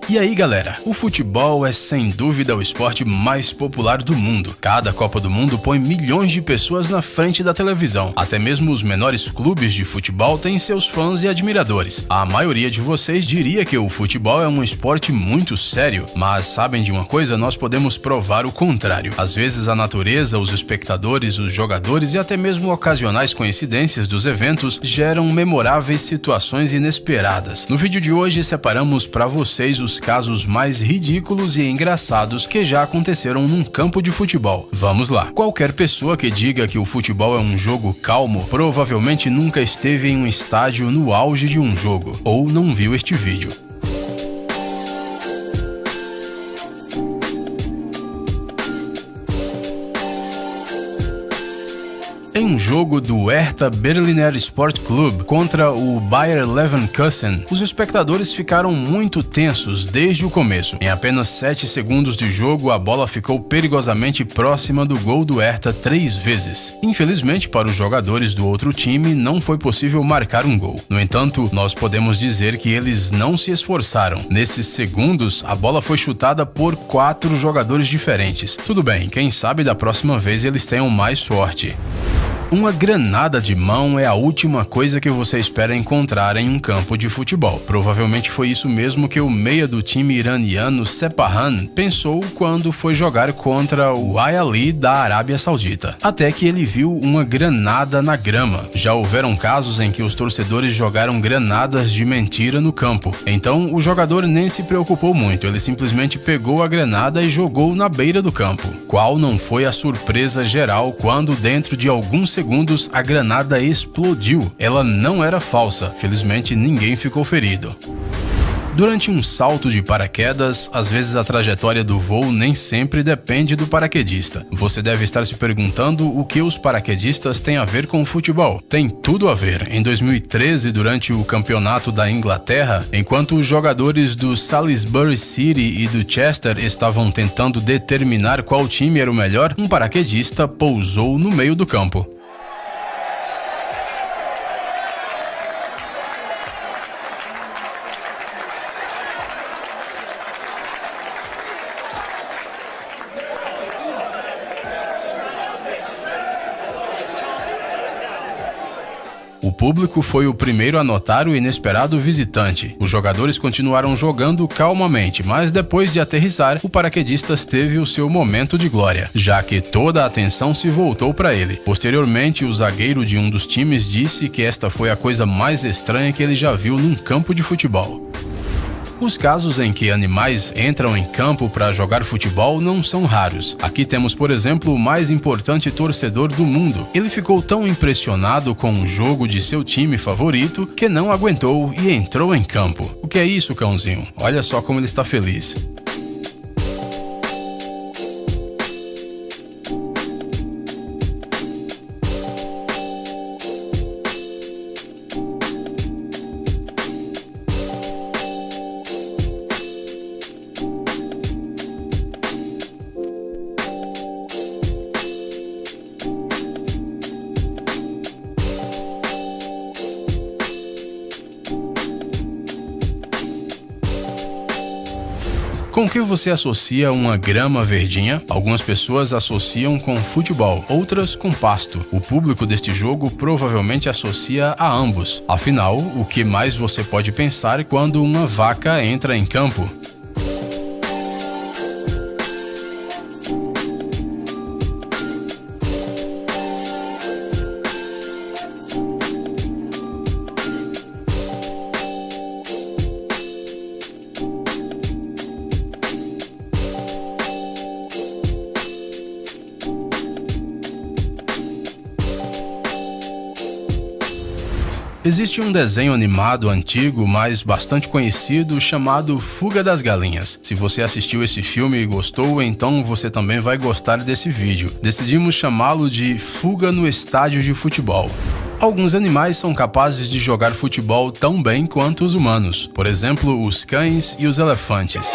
E aí galera, o futebol é sem dúvida o esporte mais popular do mundo. Cada Copa do Mundo põe milhões de pessoas na frente da televisão. Até mesmo os menores clubes de futebol têm seus fãs e admiradores. A maioria de vocês diria que o futebol é um esporte muito sério, mas sabem de uma coisa? Nós podemos provar o contrário. Às vezes a natureza, os espectadores, os jogadores e até mesmo ocasionais coincidências dos eventos geram memoráveis situações inesperadas. No vídeo de hoje separamos para vocês os casos mais ridículos e engraçados que já aconteceram num campo de futebol. Vamos lá. Qualquer pessoa que diga que o futebol é um jogo calmo provavelmente nunca esteve em um estádio no auge de um jogo ou não viu este vídeo. Em um jogo do Hertha Berliner Sport Club contra o Bayer Leverkusen, os espectadores ficaram muito tensos desde o começo. Em apenas 7 segundos de jogo, a bola ficou perigosamente próxima do gol do Hertha 3 vezes. Infelizmente, para os jogadores do outro time, não foi possível marcar um gol. No entanto, nós podemos dizer que eles não se esforçaram. Nesses segundos, a bola foi chutada por 4 jogadores diferentes. Tudo bem, quem sabe da próxima vez eles tenham mais sorte. Uma granada de mão é a última coisa que você espera encontrar em um campo de futebol. Provavelmente foi isso mesmo que o meia do time iraniano Sepahan pensou quando foi jogar contra o Al-Ahly da Arábia Saudita. Até que ele viu uma granada na grama. Já houveram casos em que os torcedores jogaram granadas de mentira no campo. Então o jogador nem se preocupou muito, ele simplesmente pegou a granada e jogou na beira do campo. Qual não foi a surpresa geral quando dentro de alguns segundos a granada explodiu. Ela não era falsa, felizmente ninguém ficou ferido. Durante um salto de paraquedas, às vezes a trajetória do voo nem sempre depende do paraquedista. Você deve estar se perguntando o que os paraquedistas têm a ver com o futebol. Tem tudo a ver. Em 2013, durante o campeonato da Inglaterra, enquanto os jogadores do Salisbury City e do Chester estavam tentando determinar qual time era o melhor, um paraquedista pousou no meio do campo. O público foi o primeiro a notar o inesperado visitante. Os jogadores continuaram jogando calmamente, mas depois de aterrissar, o paraquedista teve o seu momento de glória, já que toda a atenção se voltou para ele. Posteriormente, o zagueiro de um dos times disse que esta foi a coisa mais estranha que ele já viu num campo de futebol. Os casos em que animais entram em campo para jogar futebol não são raros. Aqui temos, por exemplo, o mais importante torcedor do mundo. Ele ficou tão impressionado com o jogo de seu time favorito que não aguentou e entrou em campo. O que é isso, cãozinho? Olha só como ele está feliz. Com que você associa uma grama verdinha? Algumas pessoas associam com futebol, outras com pasto. O público deste jogo provavelmente associa a ambos. Afinal, o que mais você pode pensar quando uma vaca entra em campo? Existe um desenho animado antigo, mas bastante conhecido, chamado Fuga das Galinhas. Se você assistiu esse filme e gostou, então você também vai gostar desse vídeo. Decidimos chamá-lo de Fuga no Estádio de Futebol. Alguns animais são capazes de jogar futebol tão bem quanto os humanos. Por exemplo, os cães e os elefantes.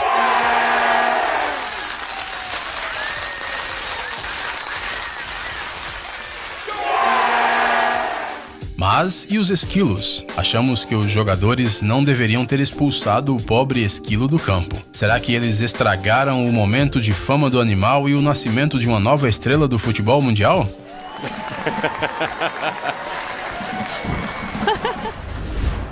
Mas e os esquilos? Achamos que os jogadores não deveriam ter expulsado o pobre esquilo do campo. Será que eles estragaram o momento de fama do animal e o nascimento de uma nova estrela do futebol mundial?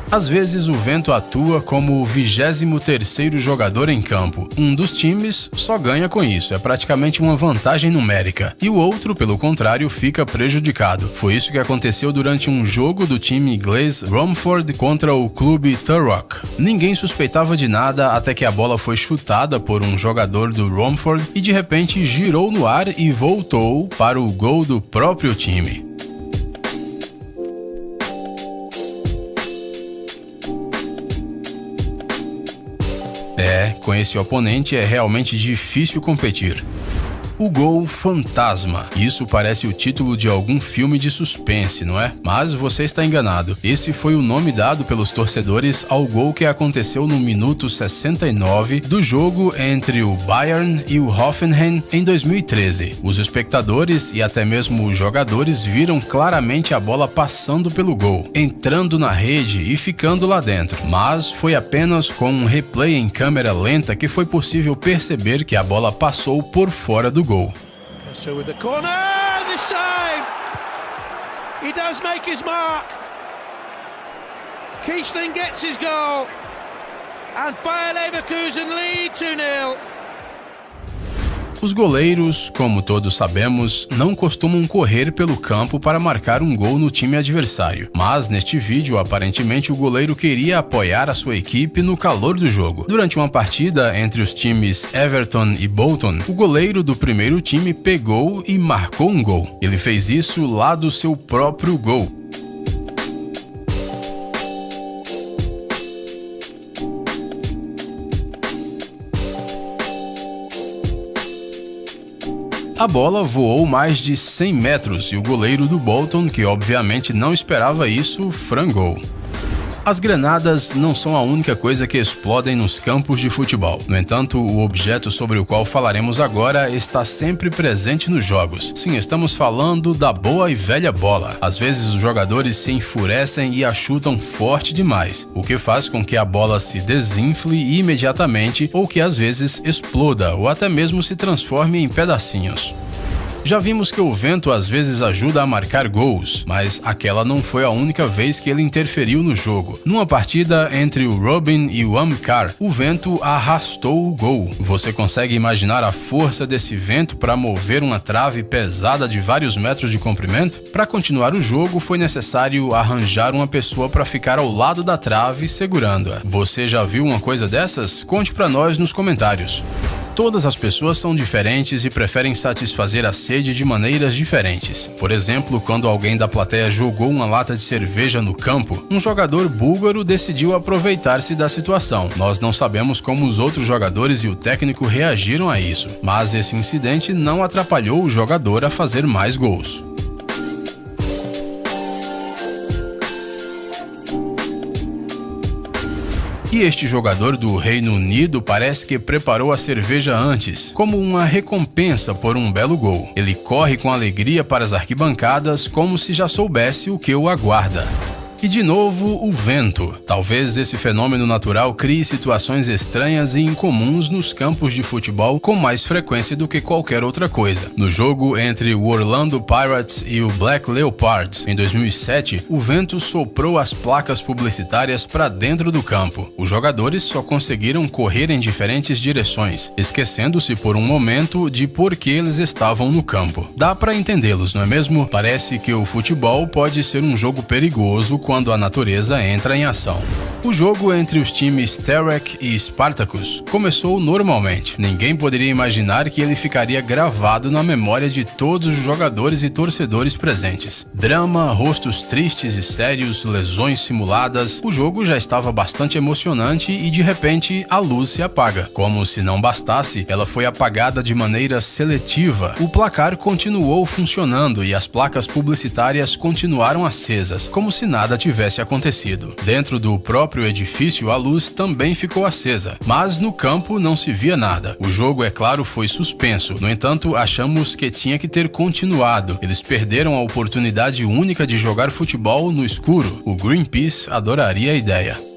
Às vezes o vento atua como o 23º jogador em campo. Um dos times só ganha com isso, é praticamente uma vantagem numérica. E o outro, pelo contrário, fica prejudicado. Foi isso que aconteceu durante um jogo do time inglês Romford contra o clube Thurrock. Ninguém suspeitava de nada até que a bola foi chutada por um jogador do Romford e de repente girou no ar e voltou para o gol do próprio time. Com esse oponente é realmente difícil competir. O gol fantasma. Isso parece o título de algum filme de suspense, não é? Mas você está enganado. Esse foi o nome dado pelos torcedores ao gol que aconteceu no minuto 69 do jogo entre o Bayern e o Hoffenheim em 2013. Os espectadores e até mesmo os jogadores viram claramente a bola passando pelo gol, entrando na rede e ficando lá dentro. Mas foi apenas com um replay em câmera lenta que foi possível perceber que a bola passou por fora do gol. So with the corner, and the save. He does make his mark. Kiesling gets his goal, and Bayer Leverkusen lead 2-0. Os goleiros, como todos sabemos, não costumam correr pelo campo para marcar um gol no time adversário. Mas neste vídeo, aparentemente o goleiro queria apoiar a sua equipe no calor do jogo. Durante uma partida entre os times Everton e Bolton, o goleiro do primeiro time pegou e marcou um gol. Ele fez isso lá do seu próprio gol. A bola voou mais de 100 metros e o goleiro do Bolton, que obviamente não esperava isso, frangou. As granadas não são a única coisa que explodem nos campos de futebol. No entanto, o objeto sobre o qual falaremos agora está sempre presente nos jogos. Sim, estamos falando da boa e velha bola. Às vezes os jogadores se enfurecem e a chutam forte demais, o que faz com que a bola se desinfle imediatamente ou que às vezes exploda ou até mesmo se transforme em pedacinhos. Já vimos que o vento às vezes ajuda a marcar gols, mas aquela não foi a única vez que ele interferiu no jogo. Numa partida entre o Robin e o Amkar, o vento arrastou o gol. Você consegue imaginar a força desse vento para mover uma trave pesada de vários metros de comprimento? Para continuar o jogo, foi necessário arranjar uma pessoa para ficar ao lado da trave segurando-a. Você já viu uma coisa dessas? Conte para nós nos comentários. Todas as pessoas são diferentes e preferem satisfazer a sede de maneiras diferentes. Por exemplo, quando alguém da plateia jogou uma lata de cerveja no campo, um jogador búlgaro decidiu aproveitar-se da situação. Nós não sabemos como os outros jogadores e o técnico reagiram a isso, mas esse incidente não atrapalhou o jogador a fazer mais gols. E este jogador do Reino Unido parece que preparou a cerveja antes, como uma recompensa por um belo gol. Ele corre com alegria para as arquibancadas como se já soubesse o que o aguarda. E de novo, o vento. Talvez esse fenômeno natural crie situações estranhas e incomuns nos campos de futebol com mais frequência do que qualquer outra coisa. No jogo entre o Orlando Pirates e o Black Leopards, em 2007, o vento soprou as placas publicitárias para dentro do campo. Os jogadores só conseguiram correr em diferentes direções, esquecendo-se por um momento de por que eles estavam no campo. Dá para entendê-los, não é mesmo? Parece que o futebol pode ser um jogo perigoso quando a natureza entra em ação. O jogo entre os times Terek e Spartacus começou normalmente. Ninguém poderia imaginar que ele ficaria gravado na memória de todos os jogadores e torcedores presentes. Drama, rostos tristes e sérios, lesões simuladas. O jogo já estava bastante emocionante e de repente a luz se apaga. Como se não bastasse, ela foi apagada de maneira seletiva. O placar continuou funcionando e as placas publicitárias continuaram acesas, como se nada tivesse acontecido. Dentro do próprio próprio edifício, a luz também ficou acesa, mas no campo não se via nada. O jogo, é claro, foi suspenso. No entanto, achamos que tinha que ter continuado. Eles perderam a oportunidade única de jogar futebol no escuro. O Greenpeace adoraria a ideia.